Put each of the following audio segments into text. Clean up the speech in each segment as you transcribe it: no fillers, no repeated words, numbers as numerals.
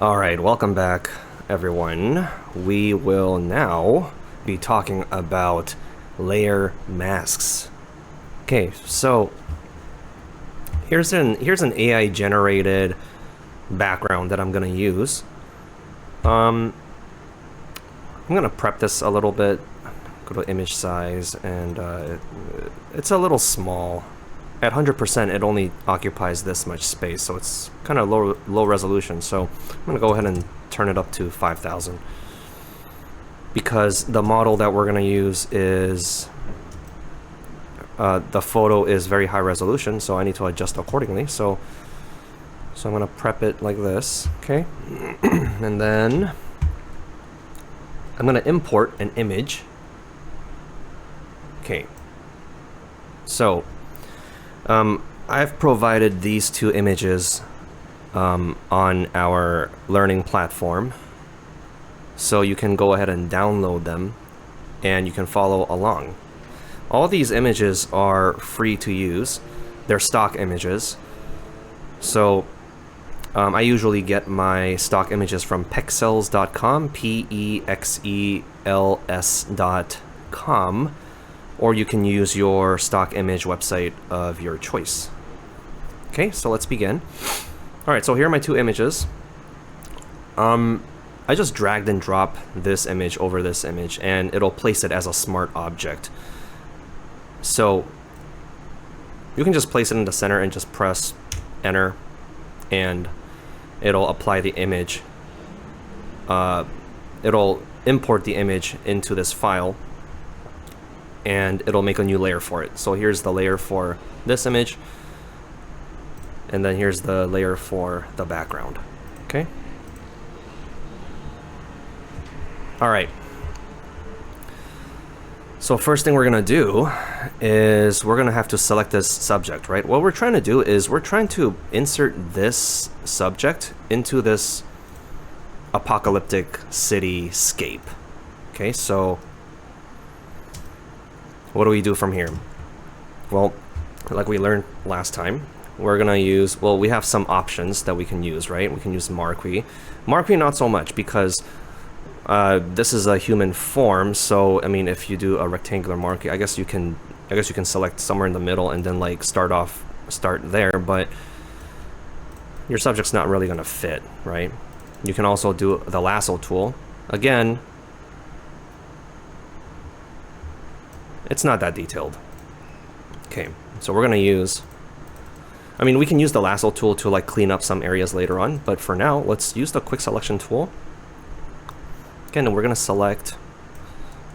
Alright, welcome back, everyone. We will now be talking about layer masks. Okay, so here's an AI generated background that I'm gonna use. I'm gonna prep this a little bit. Go to image size, and it's a little small. At 100%, it only occupies this much space, so it's kind of low resolution. So I'm gonna go ahead and turn it up to 5,000 because the model that we're gonna use is the photo is very high resolution, so I need to adjust accordingly. So I'm gonna prep it like this, okay, and then I'm gonna import an image. Okay, so I've provided these two images on our learning platform, so you can go ahead and download them and you can follow along. All these images are free to use. They're stock images. So I usually get my stock images from pexels.com, pexels.com, or you can use your stock image website of your choice. Okay, so let's begin. All right, so here are my two images. I just dragged and dropped this image over this image, and it'll place it as a smart object. So you can just place it in the center and just press enter, and it'll apply the image. It'll import the image into this file, and it'll make a new layer for it. So here's the layer for this image, and then here's the layer for the background. Okay. All right. So first thing we're gonna do is we're gonna have to select this subject, right? What we're trying to do is we're trying to insert this subject into this apocalyptic cityscape. Okay, so what do we do from here? Well, like we learned last time, we're gonna use, well, we have some options that we can use, right? We can use Marquee. Marquee not so much, because this is a human form, so I mean, if you do a rectangular Marquee, I guess you can select somewhere in the middle and then like start there, but your subject's not really gonna fit, right? You can also do the lasso tool. Again, it's not that detailed. Okay, so we're gonna use, I mean, we can use the lasso tool to like clean up some areas later on, but for now, let's use the quick selection tool. Again, we're gonna select,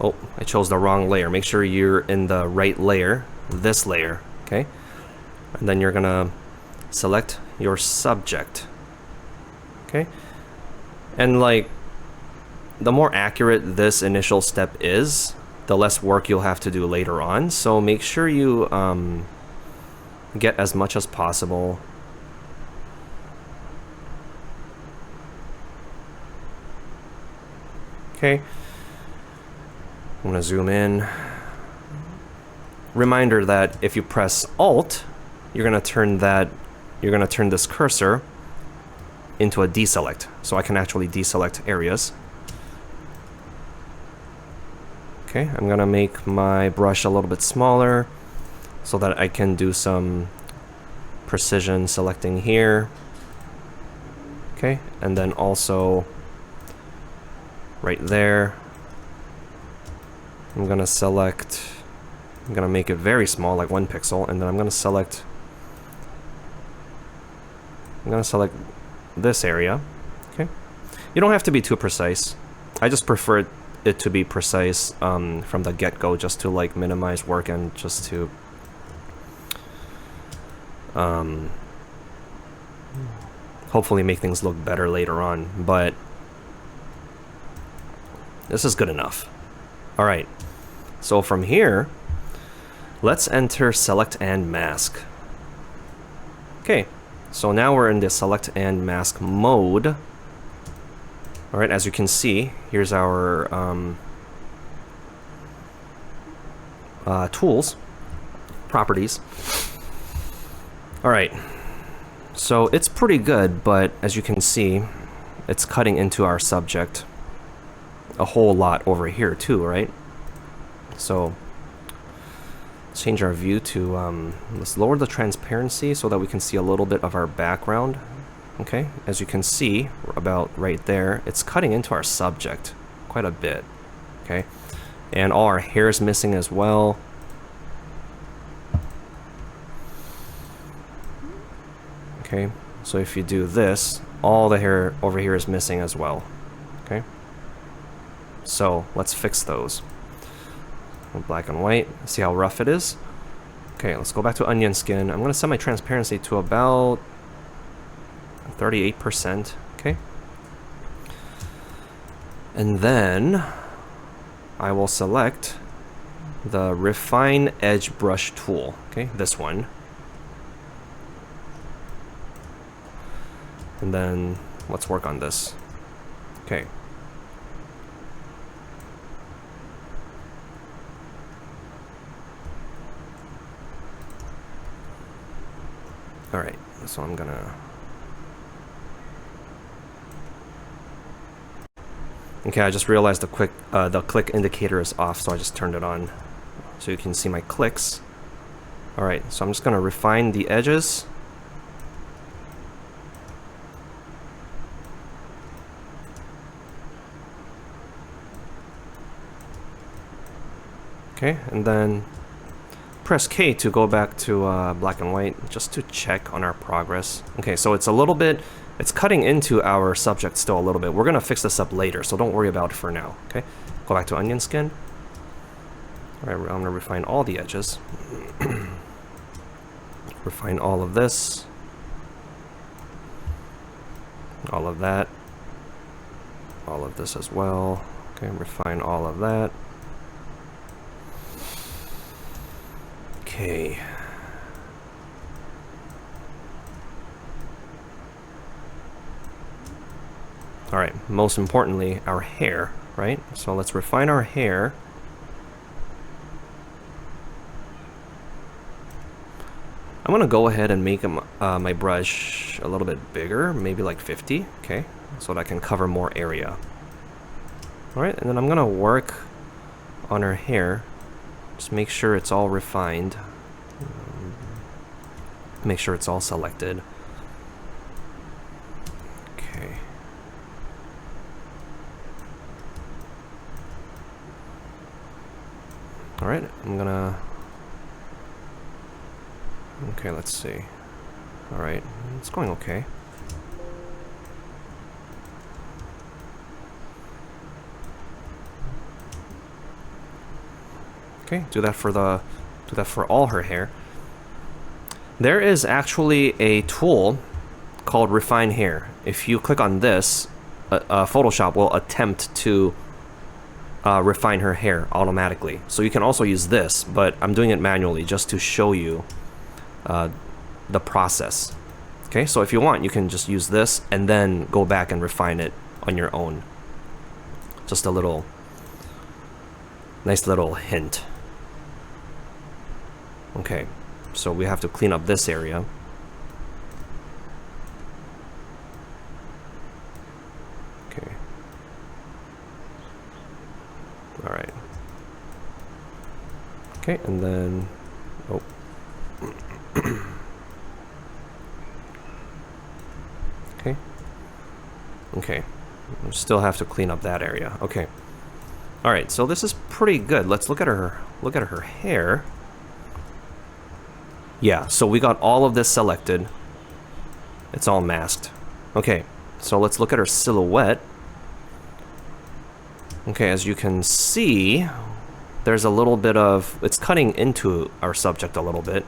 oh, I chose the wrong layer. Make sure you're in the right layer, this layer, okay? And then you're gonna select your subject, okay? And like, the more accurate this initial step is, the less work you'll have to do later on. So make sure you get as much as possible. Okay, I'm gonna zoom in. Reminder that if you press Alt, you're gonna turn this cursor into a deselect, so I can actually deselect areas. Okay, I'm gonna make my brush a little bit smaller so that I can do some precision selecting here. Okay, and then also right there, I'm gonna make it very small, like 1 pixel, and then I'm gonna select this area. Okay, you don't have to be too precise. I just prefer it to be precise from the get-go, just to like minimize work and just to hopefully make things look better later on, but this is good enough. All right, so from here, let's enter select and mask. Okay, so now we're in the select and mask mode. All right, as you can see, here's our tools, properties. All right, so it's pretty good, but as you can see, it's cutting into our subject a whole lot over here too, right? So let's change our view to, let's lower the transparency so that we can see a little bit of our background. Okay, as you can see about right there, it's cutting into our subject quite a bit. Okay, and all our hair is missing as well. Okay, so if you do this, all the hair over here is missing as well. Okay, so let's fix those. Black and white, see how rough it is? Okay, let's go back to onion skin. I'm gonna set my transparency to about 38%, okay? And then I will select the Refine Edge Brush tool, okay? This one. And then let's work on this. Okay. All right, so I'm gonna... Okay, I just realized the click indicator is off, so I just turned it on. So you can see my clicks. All right, so I'm just gonna refine the edges. Okay, and then press K to go back to black and white, just to check on our progress. Okay, so it's a little bit, it's cutting into our subject still a little bit. We're gonna fix this up later, so don't worry about it for now, okay? Go back to onion skin. All right, I'm gonna refine all the edges. Refine all of this. All of that. All of this as well. Okay, refine all of that. Okay. All right, most importantly, our hair, right? So let's refine our hair. I'm gonna go ahead and make my brush a little bit bigger, maybe like 50, okay? So that I can cover more area. All right, and then I'm gonna work on her hair. Just make sure it's all refined. Make sure it's all selected. Okay. All right, I'm gonna... Okay, let's see. All right, it's going okay. Okay, do that for all her hair. There is actually a tool called Refine Hair. If you click on this, Photoshop will attempt to refine her hair automatically. So you can also use this, but I'm doing it manually just to show you the process. Okay, so if you want, you can just use this and then go back and refine it on your own. Just a little, nice little hint. Okay, so we have to clean up this area. Okay. All right. Okay, and then, oh. Okay. Okay. We still have to clean up that area. Okay. All right, so this is pretty good. Let's look at her hair. Yeah, so we got all of this selected. It's all masked. Okay, so let's look at her silhouette. Okay, as you can see, there's a little bit of, it's cutting into our subject a little bit.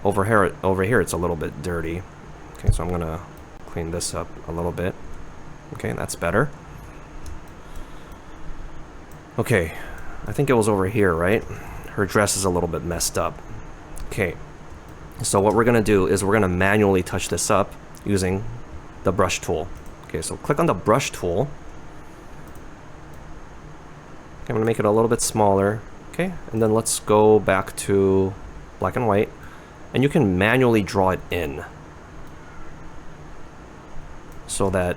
Over here it's a little bit dirty. Okay, so I'm gonna clean this up a little bit. Okay, that's better. Okay, I think it was over here, right? Her dress is a little bit messed up. Okay, so what we're gonna do is we're gonna manually touch this up using the brush tool. Okay, so click on the brush tool. Okay, I'm gonna make it a little bit smaller. Okay, and then let's go back to black and white. And you can manually draw it in. so that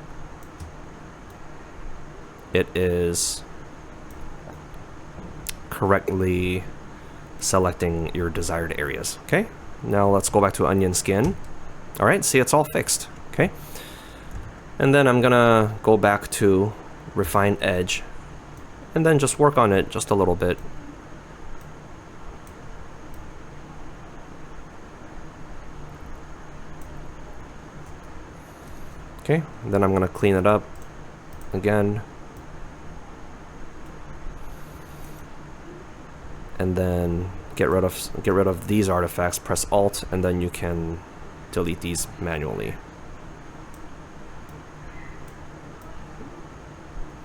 it is correctly selecting your desired areas. Okay, now let's go back to onion skin. All right, see, it's all fixed. Okay, and then I'm gonna go back to refine edge and then just work on it just a little bit. Okay, then I'm gonna clean it up again. And then get rid of these artifacts, press Alt, and then you can delete these manually.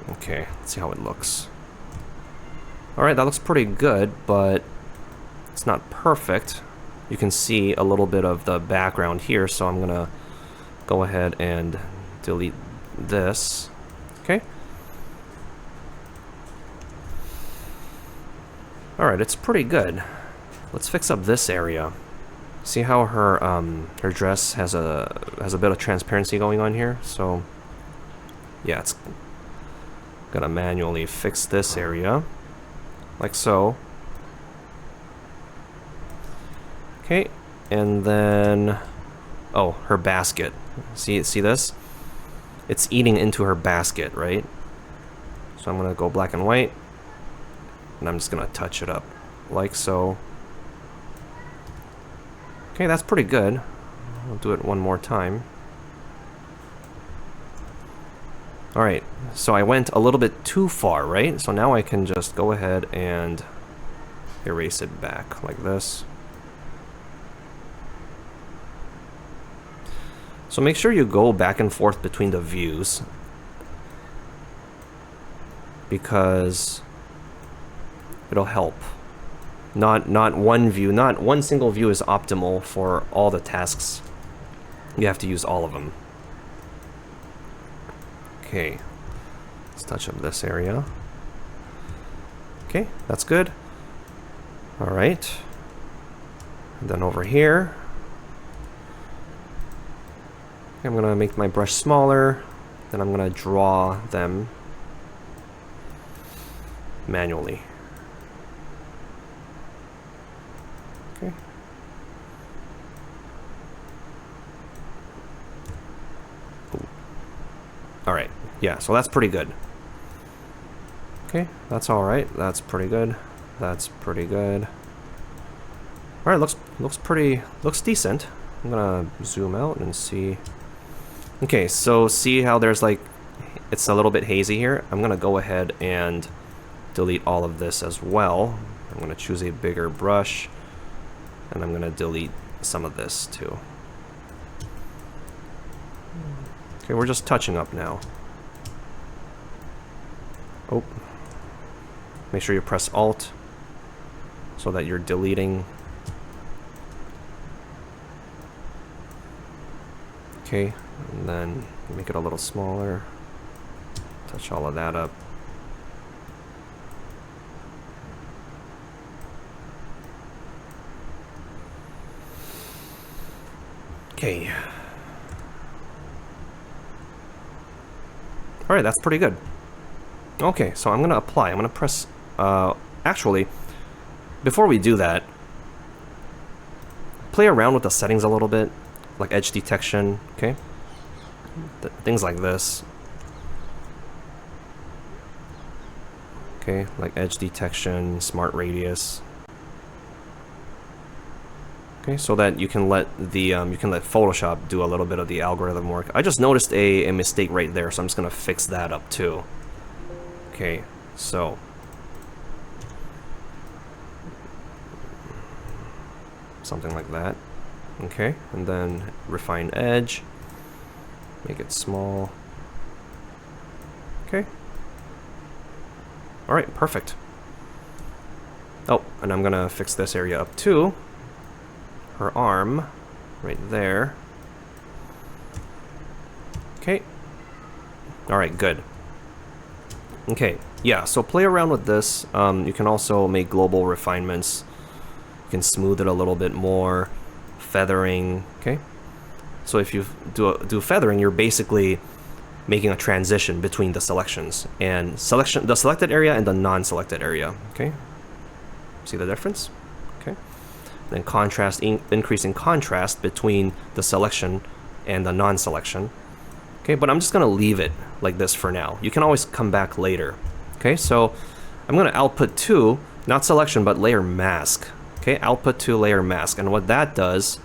Okay, let's see how it looks. Alright, that looks pretty good, but it's not perfect. You can see a little bit of the background here, so I'm gonna go ahead and delete this. Okay. Alright, it's pretty good. Let's fix up this area. See how her her dress has a bit of transparency going on here? So yeah, it's gonna manually fix this area. Like so. Okay, and then oh, her basket. See this? It's eating into her basket, right? So I'm gonna go black and white, and I'm just gonna touch it up like so. Okay, that's pretty good. I'll do it one more time. Alright, so I went a little bit too far, right? So now I can just go ahead and erase it back like this. So make sure you go back and forth between the views, because it'll help. Not one view, not one single view is optimal for all the tasks. You have to use all of them. Okay, let's touch up this area. Okay, that's good. All right, and then over here, I'm gonna make my brush smaller, then I'm gonna draw them manually. Okay. Alright, yeah, so that's pretty good. Okay, that's alright, that's pretty good. That's pretty good. Alright, looks decent. I'm gonna zoom out and see. Okay, so see how there's like, it's a little bit hazy here? I'm gonna go ahead and delete all of this as well. I'm gonna choose a bigger brush, and I'm gonna delete some of this too. Okay, we're just touching up now. Oh. Make sure you press Alt so that you're deleting. Okay, and then make it a little smaller. Touch all of that up. Okay. Alright, that's pretty good. Okay, so I'm gonna apply. I'm gonna press, actually, before we do that, play around with the settings a little bit, like edge detection, okay? Things like this. Okay, like edge detection, smart radius. Okay, so that you can let the you can let Photoshop do a little bit of the algorithm work. I just noticed a mistake right there, so I'm just gonna fix that up too. Okay, so something like that. Okay, and then refine edge, make it small. Okay. All right, perfect. Oh, and I'm gonna fix this area up too. Her arm, right there. Okay. All right, good. Okay, yeah, so play around with this. You can also make global refinements. You can smooth it a little bit more. Feathering, okay? So if you do feathering, you're basically making a transition between the selections and the selected area and the non-selected area. Okay, see the difference? Okay, then contrast, increasing contrast between the selection and the non-selection. Okay, but I'm just gonna leave it like this for now. You can always come back later. Okay, so I'm gonna output to, not selection, but layer mask. Okay, output to layer mask, and what that does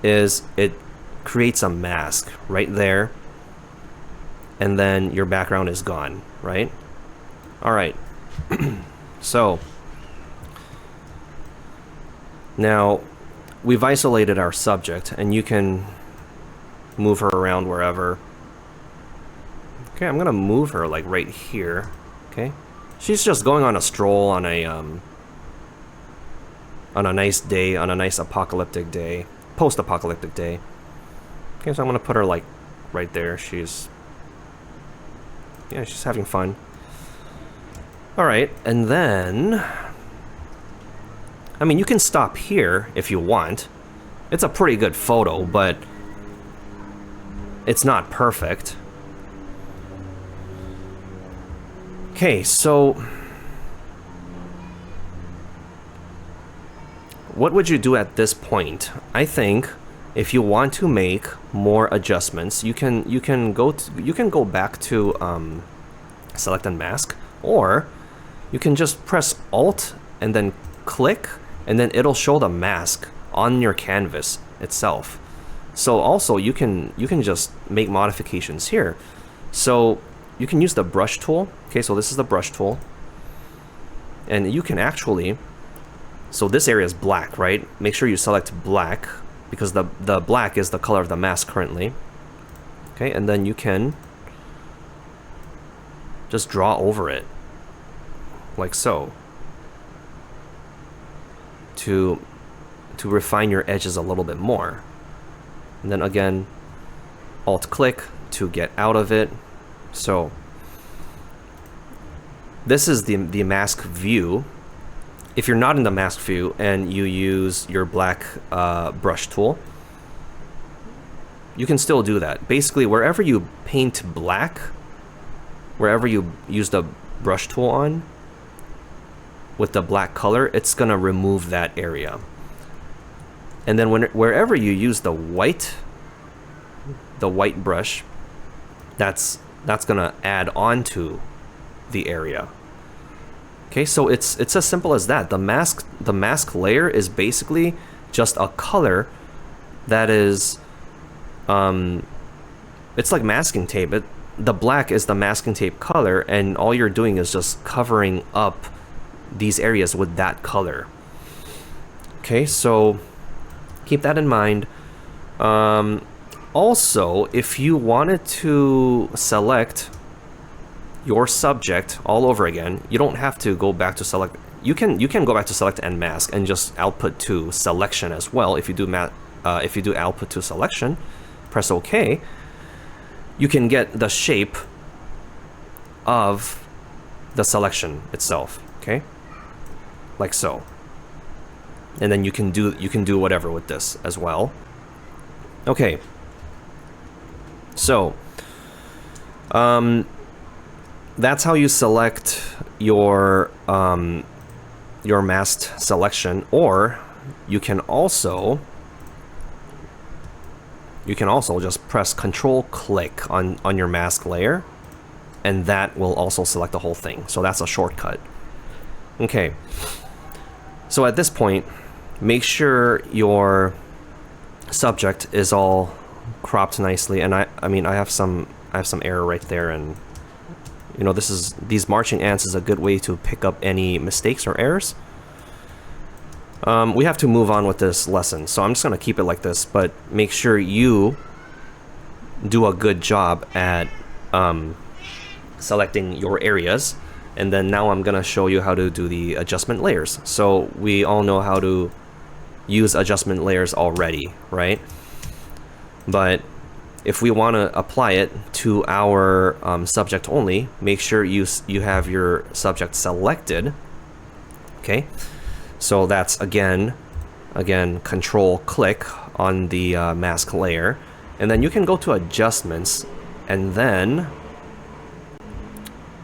is it creates a mask right there, and then your background is gone, right? All right, so now we've isolated our subject, and you can move her around wherever. Okay, I'm gonna move her like right here. Okay, she's just going on a stroll on a nice day, on a nice apocalyptic day, post-apocalyptic day. Okay, so I'm gonna put her like right there. She's having fun. All right, and then, I mean, you can stop here if you want. It's a pretty good photo, but it's not perfect. Okay, so what would you do at this point? I think if you want to make more adjustments, you can go back to select and mask, or you can just press Alt and then click, and then it'll show the mask on your canvas itself. So also you can just make modifications here. So you can use the brush tool. Okay, so this is the brush tool, and you can actually, so this area is black, right? Make sure you select black, because the black is the color of the mask currently. Okay, and then you can just draw over it like so to refine your edges a little bit more. And then again, Alt click to get out of it. So this is the mask view. If you're not in the mask view and you use your black brush tool, you can still do that. Basically, wherever you paint black, wherever you use the brush tool on with the black color, it's gonna remove that area. And then wherever you use the white brush, that's gonna add on to the area. Okay, so it's as simple as that. The mask layer is basically just a color that is, it's like masking tape. The black is the masking tape color, and all you're doing is just covering up these areas with that color. Okay, so keep that in mind. Also, if you wanted to select your subject all over again, you don't have to go back to select. You can go back to select and mask and just output to selection as well. If you do output to selection, press OK, you can get the shape of the selection itself. Okay, like so. And then you can do whatever with this as well. Okay. So, that's how you select your masked selection. Or you can also just press Control click on your mask layer, and that will also select the whole thing. So that's a shortcut. Okay. So at this point, make sure your subject is all cropped nicely, and I mean I have some error right there, and you know, these marching ants is a good way to pick up any mistakes or errors. We have to move on with this lesson, so I'm just gonna keep it like this, but make sure you do a good job at selecting your areas. And then now I'm gonna show you how to do the adjustment layers. So we all know how to use adjustment layers already, right? But if we want to apply it to our subject only, make sure you have your subject selected. Okay, so that's again Control click on the mask layer, and then you can go to adjustments and then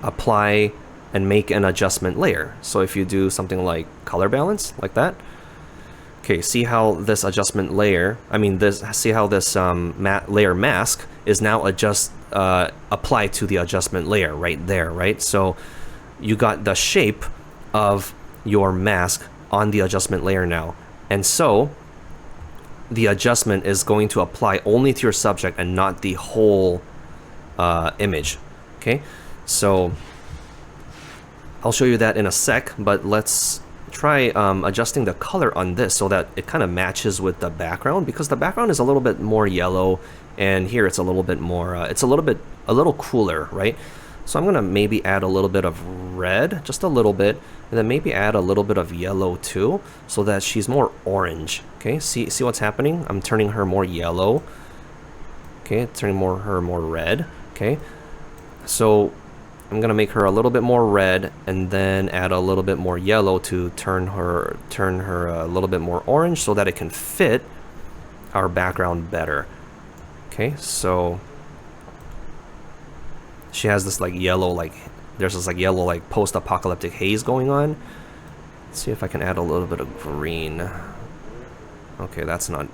apply and make an adjustment layer. So if you do something like color balance, like that, okay, see how this adjustment layer, see how this layer mask is now applied to the adjustment layer right there, right? So you got the shape of your mask on the adjustment layer now. And so the adjustment is going to apply only to your subject and not the whole image, okay? So I'll show you that in a sec, but let's try adjusting the color on this so that it kind of matches with the background, because the background is a little bit more yellow and here it's a little bit more, it's a little cooler, right? So I'm gonna maybe add a little bit of red, just a little bit, and then maybe add a little bit of yellow too, so that she's more orange. Okay, see what's happening? I'm turning her more yellow. Okay, turning her more red. Okay, so I'm gonna make her a little bit more red, and then add a little bit more yellow to turn her a little bit more orange, so that it can fit our background better. Okay, so she has this like yellow, there's this like yellow like post-apocalyptic haze going on. Let's see if I can add a little bit of green. Okay, that's not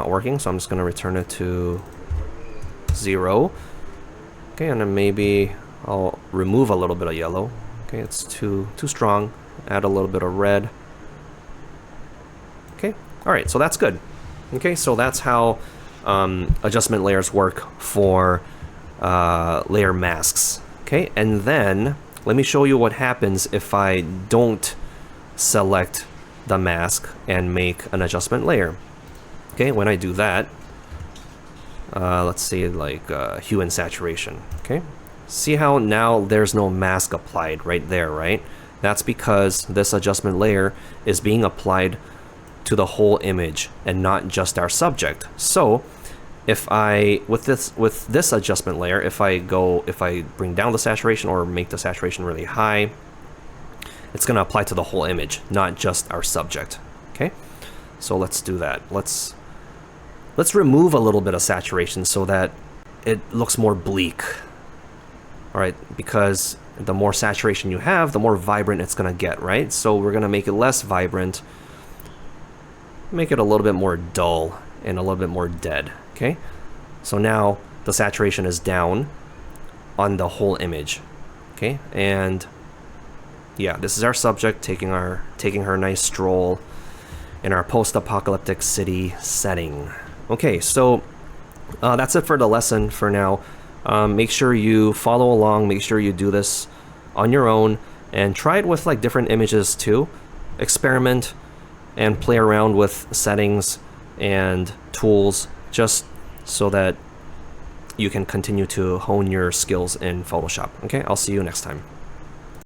working, so I'm just gonna return it to 0. Okay, and then maybe I'll remove a little bit of yellow. Okay, it's too strong. Add a little bit of red. Okay, all right, so that's good. Okay, so that's how adjustment layers work for layer masks. Okay, and then let me show you what happens if I don't select the mask and make an adjustment layer. Okay, when I do that, let's say like hue and saturation. Okay, see how now there's no mask applied right there, right? That's because this adjustment layer is being applied to the whole image and not just our subject. So if I, with this adjustment layer, if I bring down the saturation or make the saturation really high, it's gonna apply to the whole image, not just our subject. Okay, so let's do that. Let's remove a little bit of saturation so that it looks more bleak. All right, because the more saturation you have, the more vibrant it's gonna get, right? So we're gonna make it less vibrant, make it a little bit more dull and a little bit more dead. Okay, so now the saturation is down on the whole image. Okay, and yeah, this is our subject taking her nice stroll in our post-apocalyptic city setting. Okay, so that's it for the lesson for now. Make sure you follow along, make sure you do this on your own, and try it with like different images too. Experiment and play around with settings and tools, just so that you can continue to hone your skills in Photoshop. Okay, I'll see you next time.